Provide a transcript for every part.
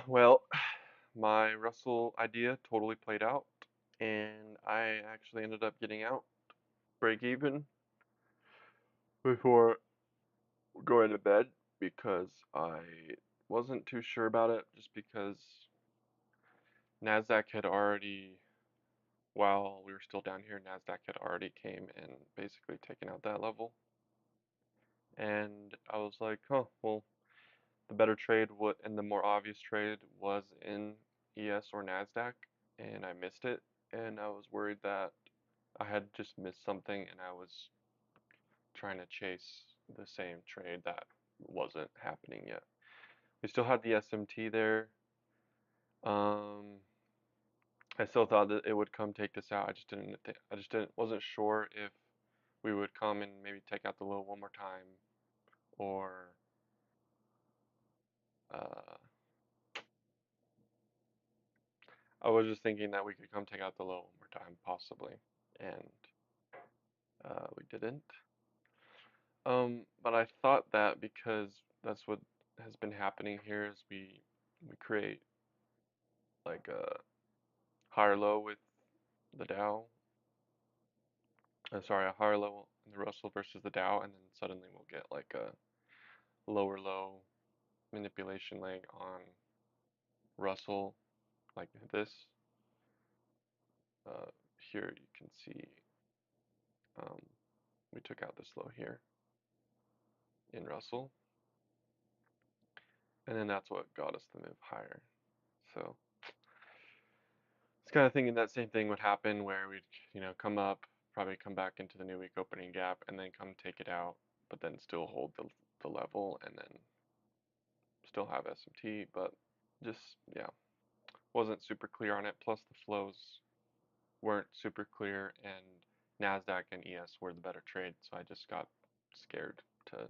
Well, my Russell idea totally played out, and I actually ended up getting out break even before going to bed because I wasn't too sure about it, just because NASDAQ had already, while we were still down here, NASDAQ had already came and basically taken out that level. And I was like, oh, well, the better trade and the more obvious trade was in ES or NASDAQ, and I missed it, and I was worried that I had just missed something and I was trying to chase the same trade that wasn't happening yet. We still had the SMT there. Um, I still thought that it would come take this out. Wasn't sure if we would come and maybe take out the low one more time, or uh, I was just thinking that we could come take out the low one more time, possibly, and we didn't. But I thought that because that's what has been happening here is we create like a higher low with the Dow. Sorry, a higher low in the Russell versus the Dow, and then suddenly we'll get like a lower low manipulation leg on Russell like this. Here you can see um, we took out this low here in Russell, and then that's what got us the move higher. So it's kind of thinking that same thing would happen where we'd, come up, probably come back into the new week opening gap, and then come take it out, but then still hold the level, and then still have SMT, but just, yeah, wasn't super clear on it. Plus the flows weren't super clear, and NASDAQ and ES were the better trade, so I just got scared to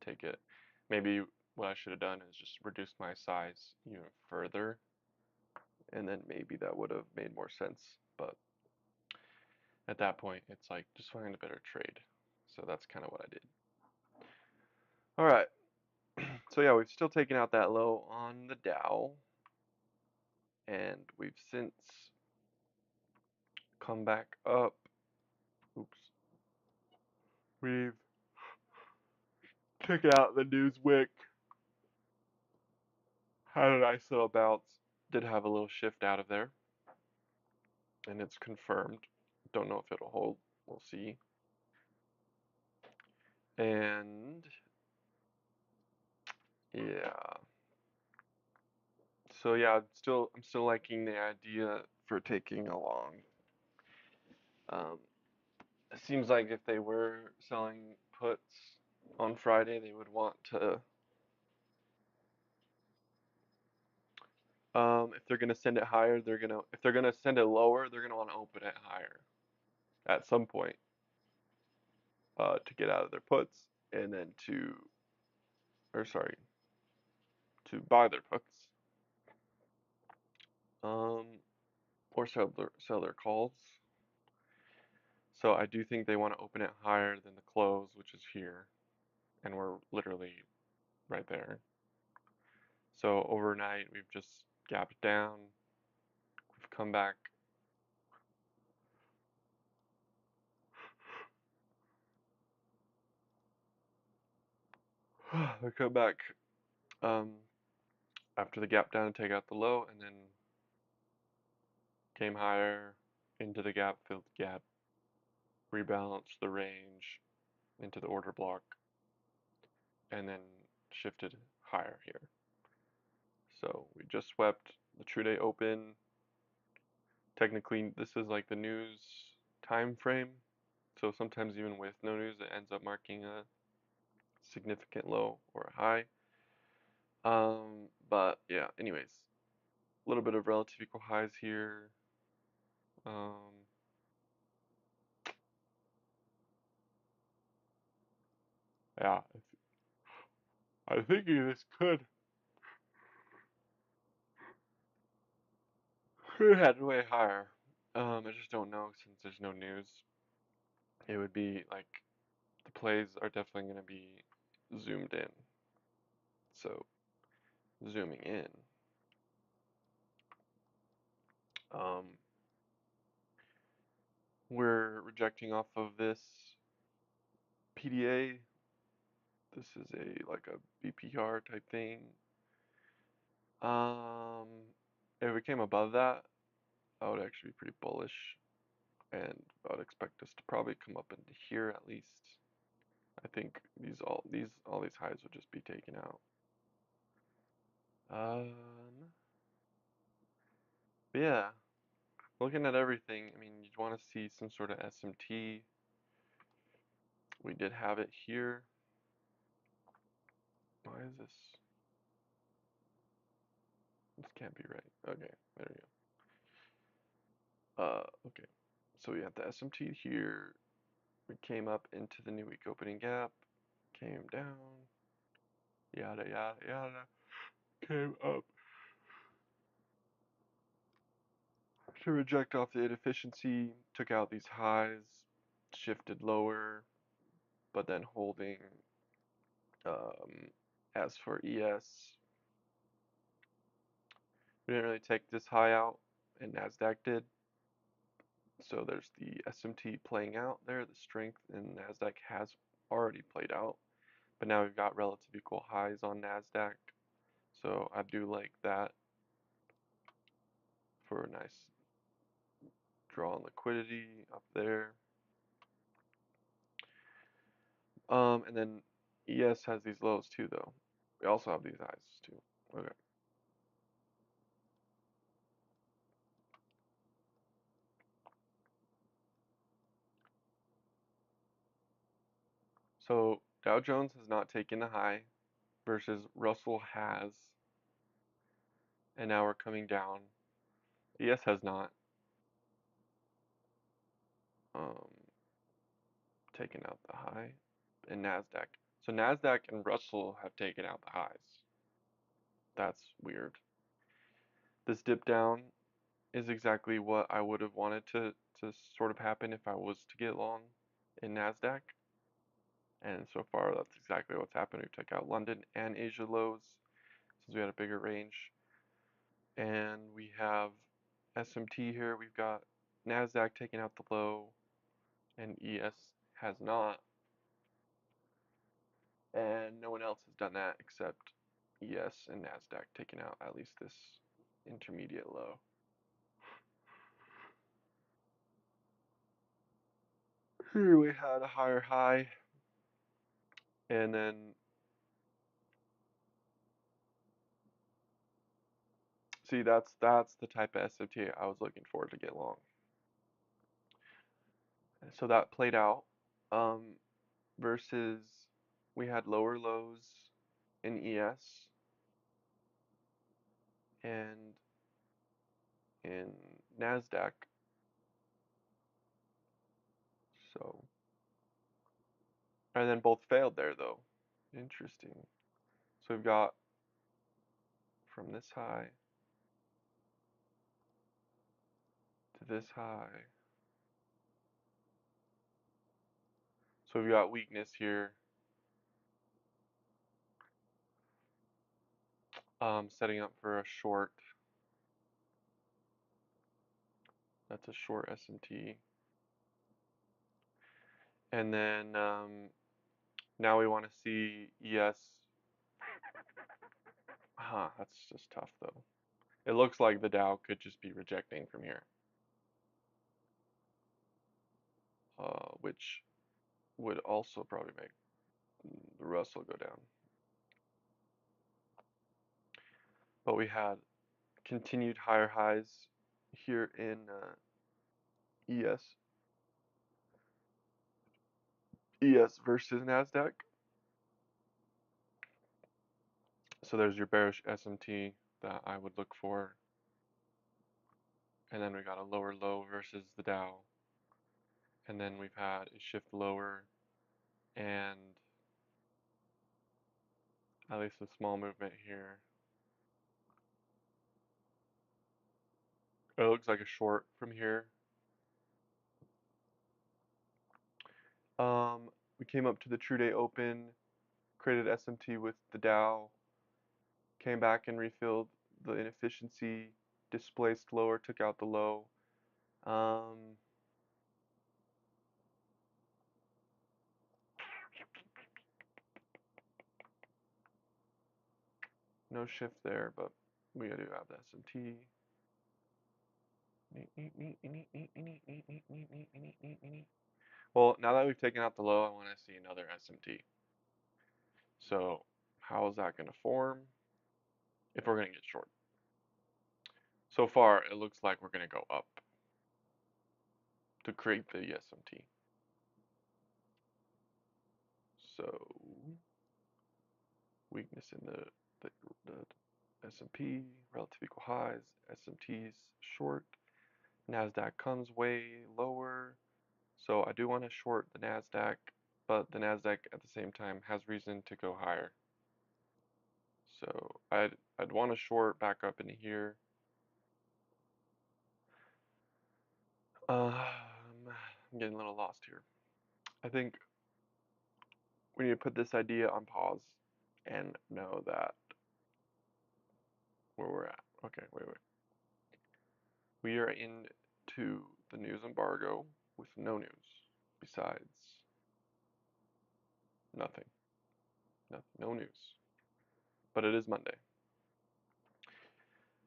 take it. Maybe what I should have done is just reduce my size even further, and then maybe that would have made more sense, but at that point, it's like, just find a better trade. So that's kind of what I did. All right. So yeah, we've still taken out that low on the Dow, and we've since come back up. Oops. We've taken out the Newswick. Had an ISO bounce. Did have a little shift out of there, and it's confirmed. Don't know if it'll hold. We'll see. And yeah. So yeah, I'm still liking the idea for taking a long. Um, it seems like if they were selling puts on Friday, they would want to, if they're gonna send it higher, if they're gonna send it lower, they're gonna want to open it higher at some point, to get out of their puts, and then or sorry, to buy their puts, um, or sell their calls. So I do think they want to open it higher than the close, which is here, and we're literally right there. So overnight, we've just gapped down. We've come back. We come back um, after the gap down and take out the low, and then came higher into the gap, filled the gap, rebalanced the range into the order block, and then shifted higher here. So we just swept the true day open. Technically, this is like the news time frame. So sometimes even with no news, it ends up marking a significant low or a high. But yeah, anyways, a little bit of relative equal highs here. Um, yeah, I think this could have way higher. I just don't know since there's no news. It would be like the plays are definitely going to be zoomed in. So zooming in. Um, we're rejecting off of this PDA. This is a like a BPR type thing. If we came above that, I would actually be pretty bullish, and I would expect us to probably come up into here at least. I think all these highs would just be taken out. But yeah, looking at everything, I mean, you'd want to see some sort of SMT. We did have it here. Why is this? This can't be right. Okay, there we go. Okay. So we have the SMT here. We came up into the new week opening gap, came down, yada yada yada, came up to reject off the inefficiency, took out these highs, shifted lower, but then holding. Um, as for ES, we didn't really take this high out, and Nasdaq did. So there's the SMT playing out there. The strength in Nasdaq has already played out, but now we've got relative equal highs on Nasdaq. So I do like that for a nice draw on liquidity up there. And then ES has these lows too, though. We also have these highs too. Okay. So Dow Jones has not taken the high versus Russell has, and now we're coming down. ES has not um, taken out the high, and Nasdaq. So Nasdaq and Russell have taken out the highs. That's weird. This dip down is exactly what I would have wanted to sort of happen if I was to get long in Nasdaq. And so far, that's exactly what's happened. We took out London and Asia lows since we had a bigger range. And we have SMT here. We've got NASDAQ taking out the low, and ES has not. And no one else has done that except ES and NASDAQ taking out at least this intermediate low. Here we had a higher high, and then see that's the type of SMT I was looking for to get long. So that played out. Um, versus we had lower lows in ES and in NASDAQ. So, and then both failed there though. Interesting. So we've got from this high to this high. So we've got weakness here. Setting up for a short. That's a short SMT. And then now we want to see ES. Huh, that's just tough though. It looks like the Dow could just be rejecting from here, which would also probably make the Russell go down. But we had continued higher highs here in ES versus Nasdaq. So there's your bearish SMT that I would look for. And then we got a lower low versus the Dow. And then we've had a shift lower and at least a small movement here. It looks like a short from here. We came up to the true day open, created SMT with the Dow, came back and refilled the inefficiency, displaced lower, took out the low. Um, no shift there, but we do have the S&T. Well, now that we've taken out the low, I want to see another SMT. So how is that going to form if we're going to get short? So far, it looks like we're going to go up to create the SMT. So weakness in the S&P, relative equal highs, SMTs short. NASDAQ comes way lower. So I do want to short the NASDAQ, but the NASDAQ at the same time has reason to go higher. So I'd want to short back up into here. I'm getting a little lost here. I think we need to put this idea on pause and know that where we're at. Okay, wait. We are into the news embargo with no news besides nothing. No news. But it is Monday.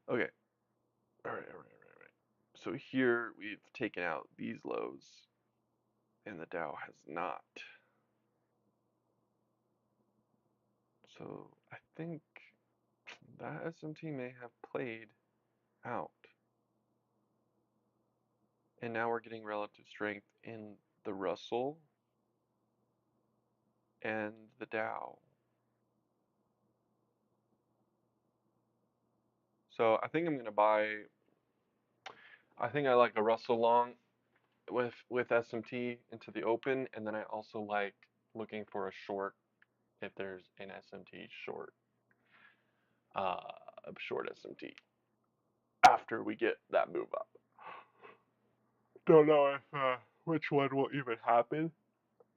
Okay. All right. So here we've taken out these lows and the Dow has not. So I think that SMT may have played out. And now we're getting relative strength in the Russell and the Dow. So I think I'm gonna buy. I think I like a Russell long with SMT into the open, and then I also like looking for a short if there's an SMT short, a short SMT after we get that move up. Don't know if which one will even happen.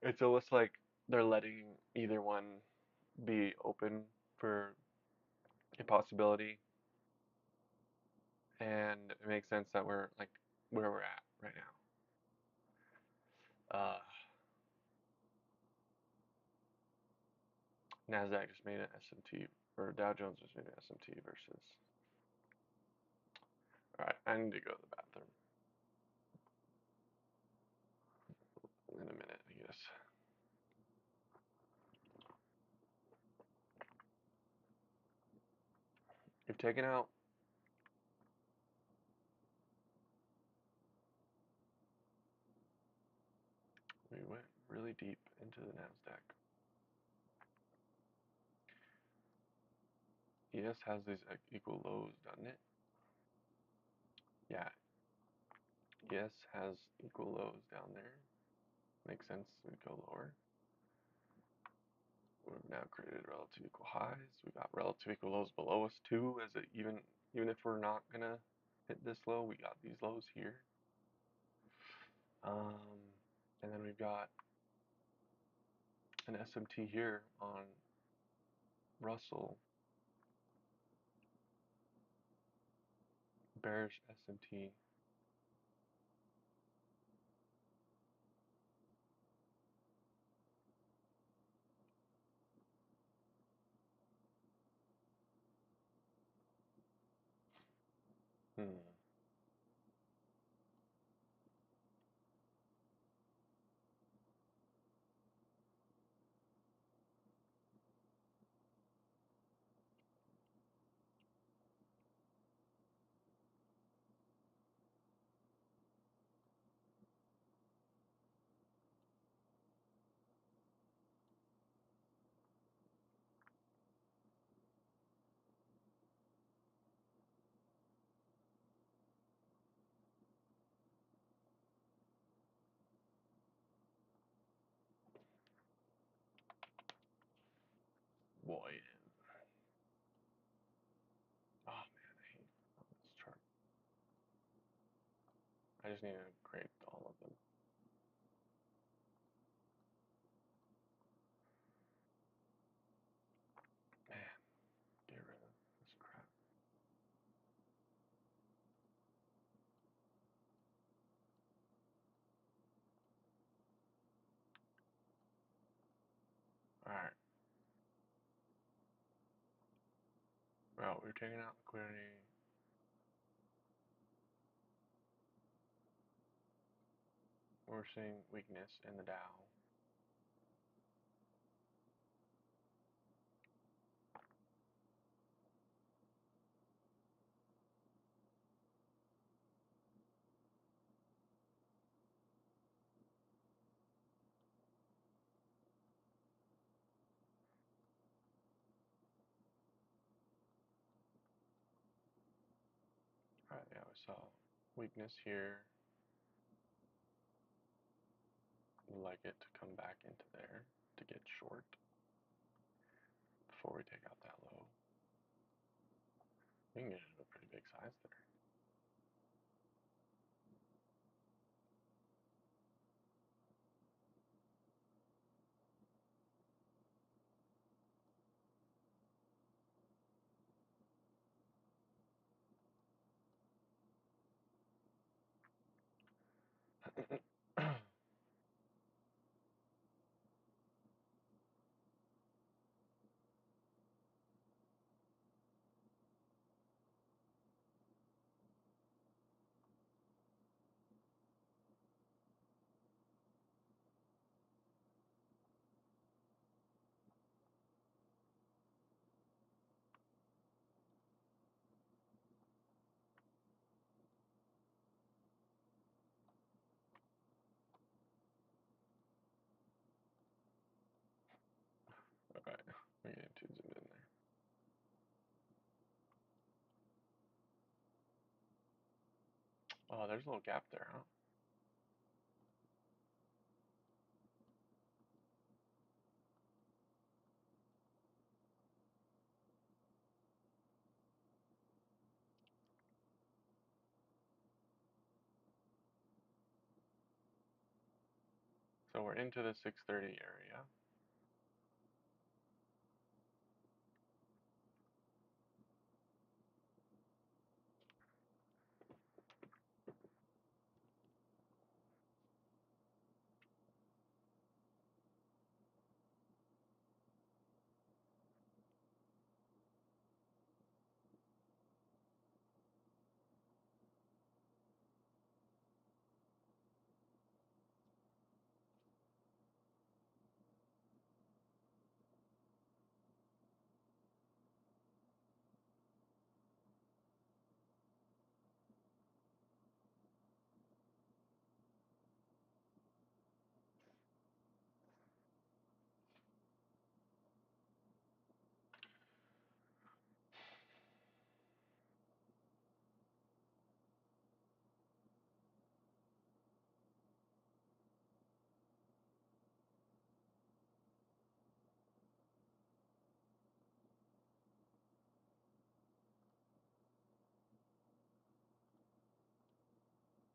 It's almost like they're letting either one be open for a possibility, and it makes sense that we're like where we're at right now. Nasdaq just made an SMT, or Dow Jones just made an SMT versus. All right, I need to go to the bathroom in a minute, I guess. We've taken out. We went really deep into the Nasdaq. ES has these equal lows, doesn't it? Yeah. ES has equal lows down there. Makes sense. We go lower. We've now created relative equal highs. We got relative equal lows below us too. As it even if we're not gonna hit this low, we got these lows here. And then we've got an SMT here on Russell. Bearish SMT. Hmm. Boy. Oh man, I hate this chart. I just need to create all of them. Man, get rid of this crap. Oh, we're taking out liquidity. We're seeing weakness in the Dow. Alright, yeah, we saw weakness here. We'd like it to come back into there to get short before we take out that low. We can get into a pretty big size there. Okay, we're getting too zoomed in there. Oh, there's a little gap there, huh? So we're into the 630 area.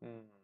Hmm.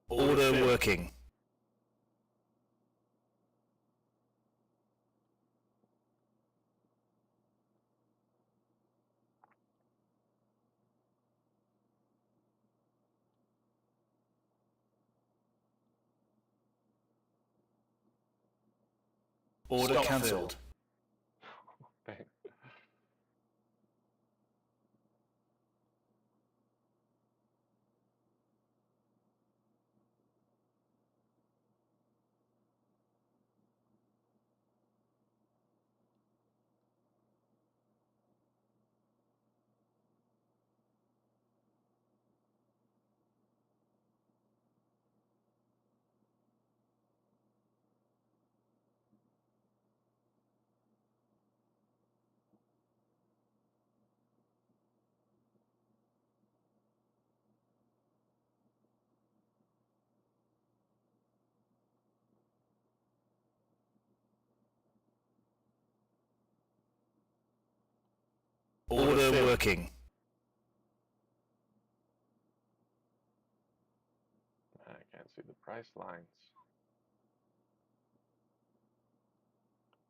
Order working. Order cancelled. Thanks. working. I can't see the price lines.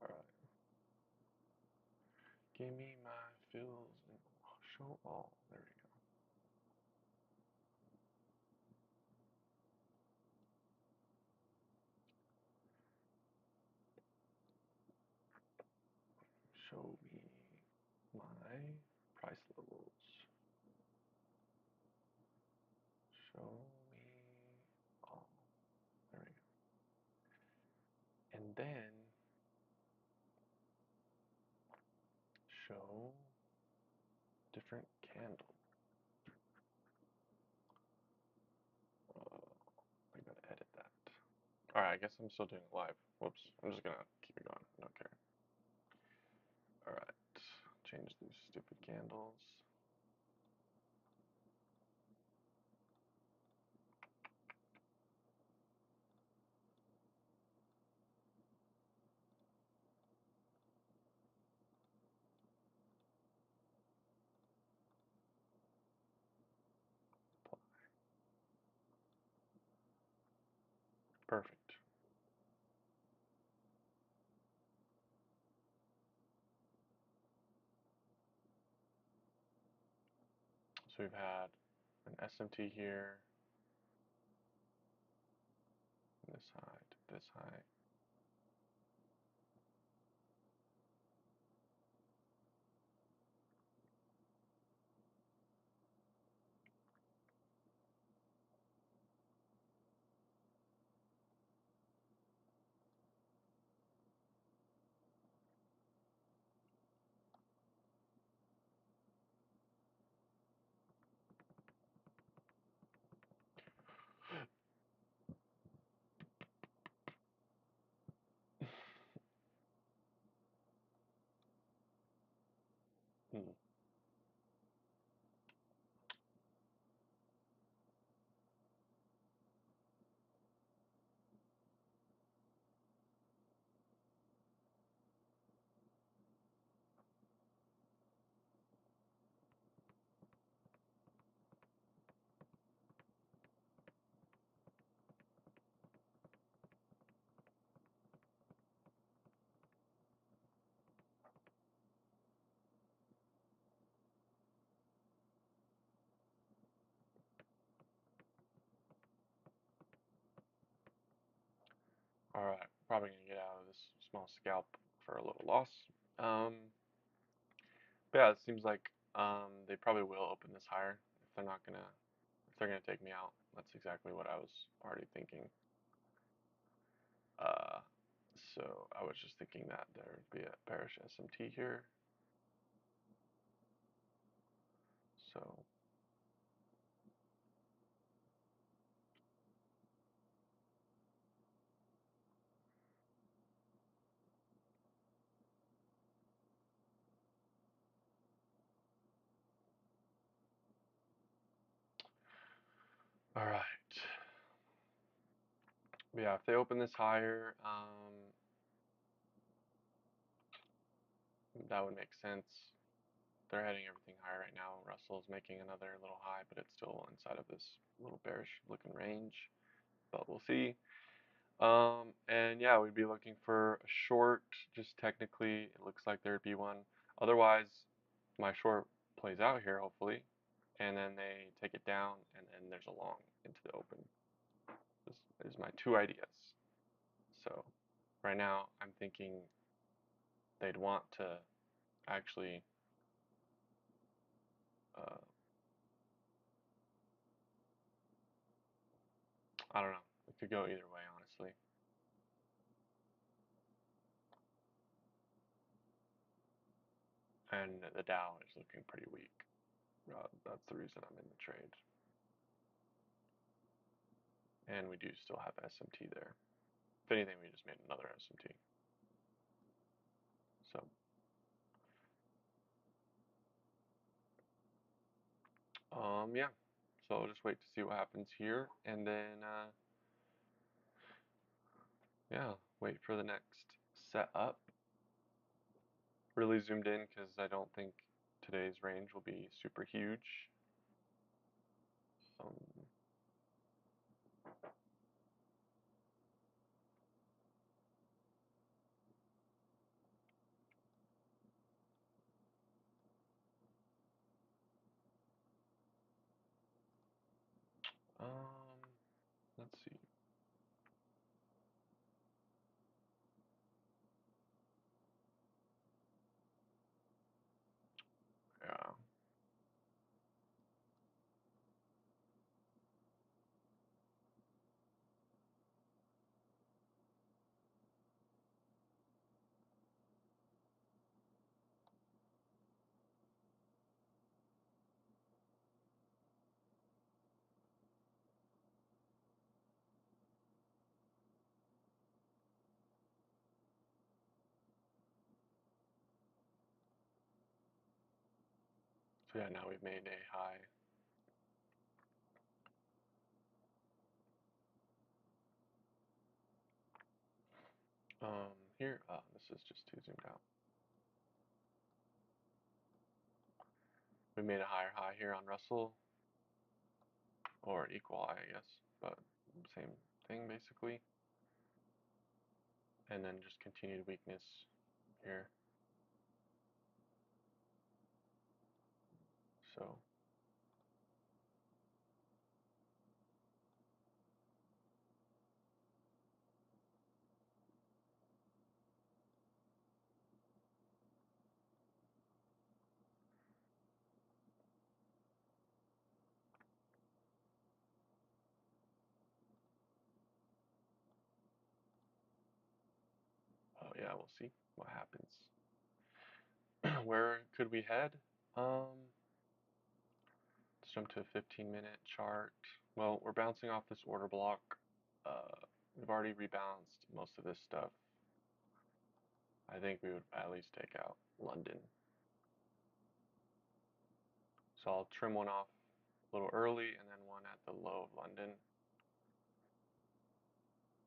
All right. Give me my fills and show all. There we go. Show me my price levels. Show me all. There we go. And then show different candles. I gotta edit that. Alright, I guess I'm still doing it live. Whoops. I'm just gonna keep it going. I don't care. Alright. Change these stupid candles. Perfect. So we've had an SMT here, this high to this high. Hmm. Alright, probably gonna get out of this small scalp for a little loss. But yeah, it seems like they probably will open this higher if they're gonna take me out. That's exactly what I was already thinking. Uh, so I was just thinking that there would be a bearish SMT here. So all right. But yeah, if they open this higher, that would make sense. They're heading everything higher right now. Russell's making another little high, but it's still inside of this little bearish looking range. But we'll see. And yeah, we'd be looking for a short. Just technically, it looks like there'd be one. Otherwise, my short plays out here, hopefully, and then they take it down, and then there's a long into the open. This is my two ideas. So right now, I'm thinking they'd want to actually, uh, I don't know, it could go either way, honestly. And the Dow is looking pretty weak. That's the reason I'm in the trade. And we do still have SMT there. If anything, we just made another SMT. So, yeah. So I'll just wait to see what happens here, and then, yeah, wait for the next setup. Really zoomed in because I don't think today's range will be super huge. Some um, let's see. Yeah. So yeah, now we've made a high. Here, this is just too zoomed out. We made a higher high here on Russell, or an equal high, I guess, but same thing basically. And then just continued weakness here. So oh yeah, we'll see what happens. Where could we head? Let's jump to a 15-minute chart. Well, we're bouncing off this order block. Uh, we've already rebalanced most of this stuff. I think we would at least take out London. So I'll trim one off a little early and then one at the low of London,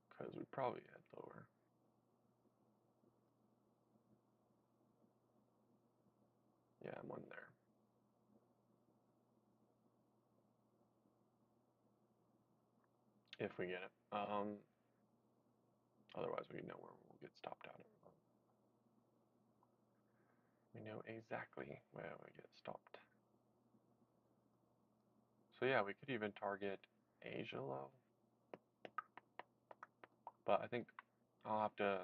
because we probably head lower. Yeah, one there. If we get it. Otherwise we know where we'll get stopped out. We know exactly where we get stopped. So yeah, we could even target Asia low. But I think I'll have to.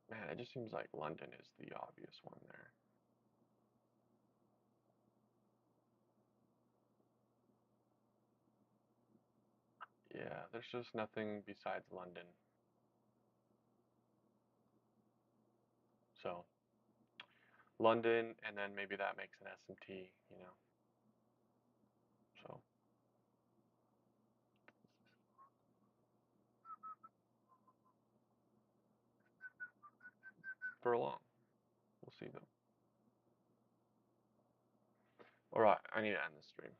Man, it just seems like London is the obvious one there. Yeah, there's just nothing besides London. So London, and then maybe that makes an S&T, you know. So for a long, we'll see though. All right, I need to end this stream.